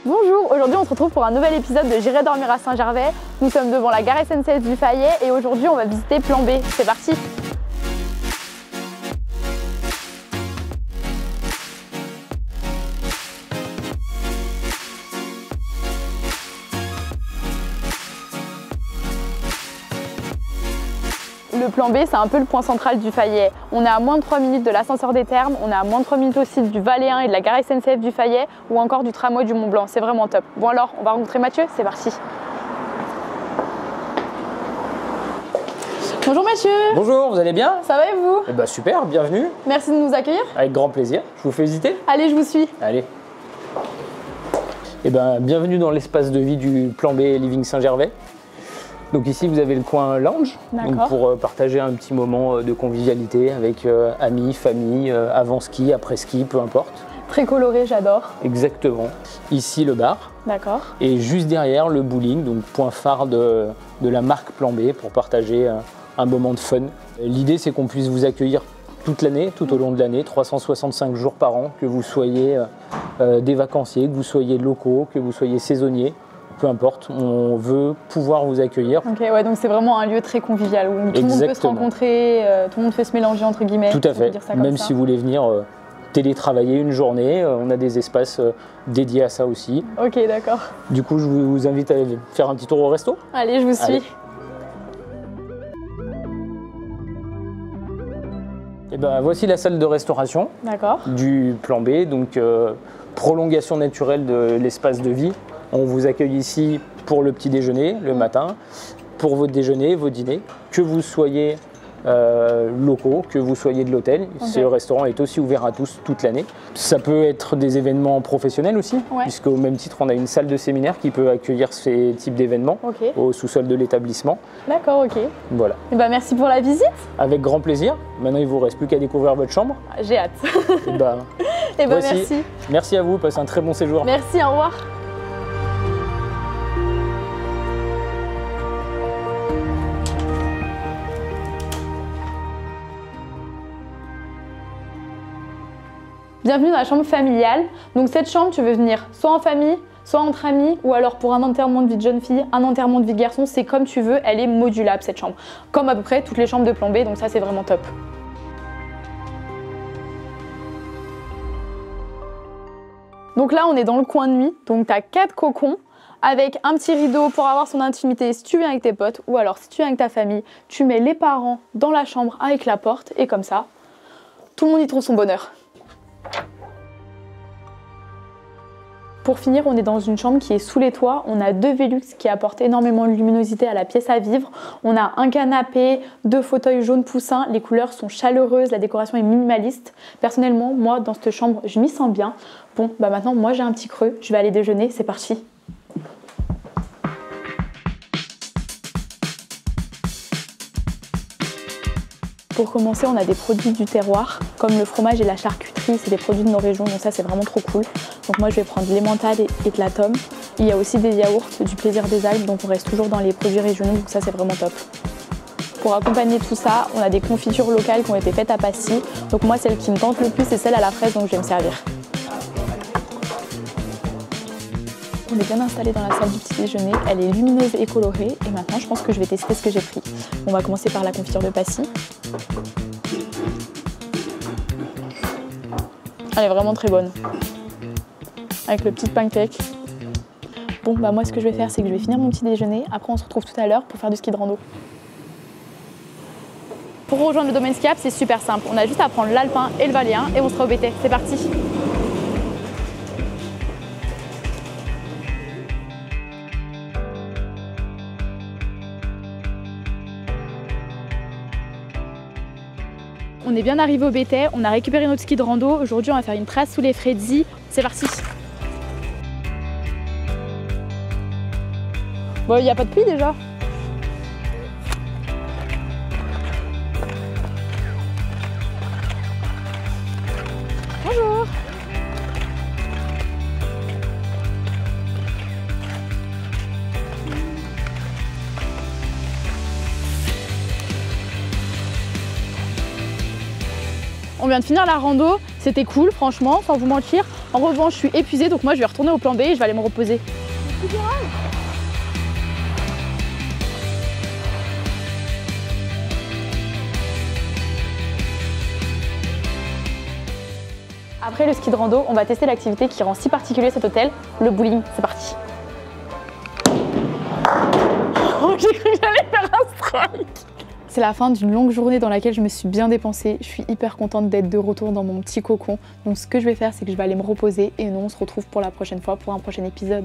Bonjour, aujourd'hui on se retrouve pour un nouvel épisode de J'irai dormir à Saint-Gervais. Nous sommes devant la gare SNCF du Fayet et aujourd'hui on va visiter Plan B. C'est parti! Le plan B, c'est un peu le point central du Fayet. On est à moins de 3 minutes de l'ascenseur des Thermes, on est à moins de 3 minutes aussi du Valéen et de la gare SNCF du Fayet ou encore du tramway du Mont Blanc. C'est vraiment top. Bon alors, on va rencontrer Mathieu, c'est parti. Bonjour Mathieu. Bonjour, vous allez bien? Ça va et vous? Eh ben super, bienvenue. Merci de nous accueillir. Avec grand plaisir. Je vous fais visiter? Allez, je vous suis. Allez. Eh ben, bienvenue dans l'espace de vie du plan B Living Saint-Gervais. Donc ici, vous avez le coin lounge, donc pour partager un petit moment de convivialité avec amis, famille, avant ski, après ski, peu importe. Très coloré, j'adore. Exactement. Ici, le bar. D'accord. Et juste derrière, le bowling, donc point phare de la marque Plan B pour partager un moment de fun. L'idée, c'est qu'on puisse vous accueillir toute l'année, tout au long de l'année, 365 jours par an, que vous soyez des vacanciers, que vous soyez locaux, que vous soyez saisonniers. Peu importe, on veut pouvoir vous accueillir. Ok, ouais, donc c'est vraiment un lieu très convivial où tout le monde peut se rencontrer, tout le monde peut se mélanger entre guillemets. Tout à fait, même si vous voulez venir télétravailler une journée, on a des espaces dédiés à ça aussi. Ok, d'accord. Du coup, je vous invite à faire un petit tour au resto. Allez, je vous suis. Allez. Et ben, voici la salle de restauration du plan B, donc prolongation naturelle de l'espace de vie. On vous accueille ici pour le petit déjeuner, le matin, pour votre déjeuner, vos dîners, que vous soyez locaux, que vous soyez de l'hôtel. Ce restaurant est aussi ouvert à tous toute l'année. Ça peut être des événements professionnels aussi, puisqu'au même titre, on a une salle de séminaire qui peut accueillir ces types d'événements au sous-sol de l'établissement. D'accord, ok. Voilà. Et ben, merci pour la visite. Avec grand plaisir. Maintenant, il ne vous reste plus qu'à découvrir votre chambre. J'ai hâte. Et ben, merci. Merci à vous, passez un très bon séjour. Merci, au revoir. Bienvenue dans la chambre familiale. Donc cette chambre, tu veux venir soit en famille, soit entre amis, ou alors pour un enterrement de vie de jeune fille, un enterrement de vie de garçon, c'est comme tu veux, elle est modulable cette chambre. Comme à peu près toutes les chambres de plan B, donc ça c'est vraiment top. Donc là on est dans le coin de nuit, donc tu as 4 cocons avec un petit rideau pour avoir son intimité si tu viens avec tes potes, ou alors si tu viens avec ta famille, tu mets les parents dans la chambre avec la porte, et comme ça, tout le monde y trouve son bonheur. Pour finir, on est dans une chambre qui est sous les toits. On a 2 Velux qui apportent énormément de luminosité à la pièce à vivre. On a un canapé, 2 fauteuils jaunes poussins. Les couleurs sont chaleureuses, la décoration est minimaliste. Personnellement, moi, dans cette chambre, je m'y sens bien. Bon, bah maintenant, moi, j'ai un petit creux. Je vais aller déjeuner. C'est parti. Pour commencer, on a des produits du terroir, comme le fromage et la charcuterie, c'est des produits de nos régions, donc ça c'est vraiment trop cool. Donc moi je vais prendre l'emmental et de la tome. Il y a aussi des yaourts du plaisir des Alpes, donc on reste toujours dans les produits régionaux, donc ça c'est vraiment top. Pour accompagner tout ça, on a des confitures locales qui ont été faites à Passy. Donc moi celle qui me tente le plus c'est celle à la fraise, donc je vais me servir. On est bien installé dans la salle du petit déjeuner, elle est lumineuse et colorée et maintenant je pense que je vais tester ce que j'ai pris. On va commencer par la confiture de Passy. Elle est vraiment très bonne. Avec le petit pancake. Bon bah moi ce que je vais faire c'est que je vais finir mon petit déjeuner, après on se retrouve tout à l'heure pour faire du ski de rando. Pour rejoindre le domaine skiable c'est super simple, on a juste à prendre l'Alpin et le Valéen et on sera au BT, c'est parti. On est bien arrivé au BT, on a récupéré notre ski de rando. Aujourd'hui, on va faire une trace sous les Fredzy. C'est parti. Bon, il n'y a pas de pluie déjà. Bonjour. on vient de finir la rando, c'était cool franchement, sans vous mentir. En revanche, je suis épuisée, donc moi je vais retourner au plan B et je vais aller me reposer. Après le ski de rando, on va tester l'activité qui rend si particulier cet hôtel, le bowling. C'est parti. Oh, j'ai cru que j'allais faire un strike. C'est la fin d'une longue journée dans laquelle je me suis bien dépensée. Je suis hyper contente d'être de retour dans mon petit cocon. Donc ce que je vais faire, c'est que je vais aller me reposer et nous on se retrouve pour la prochaine fois pour un prochain épisode.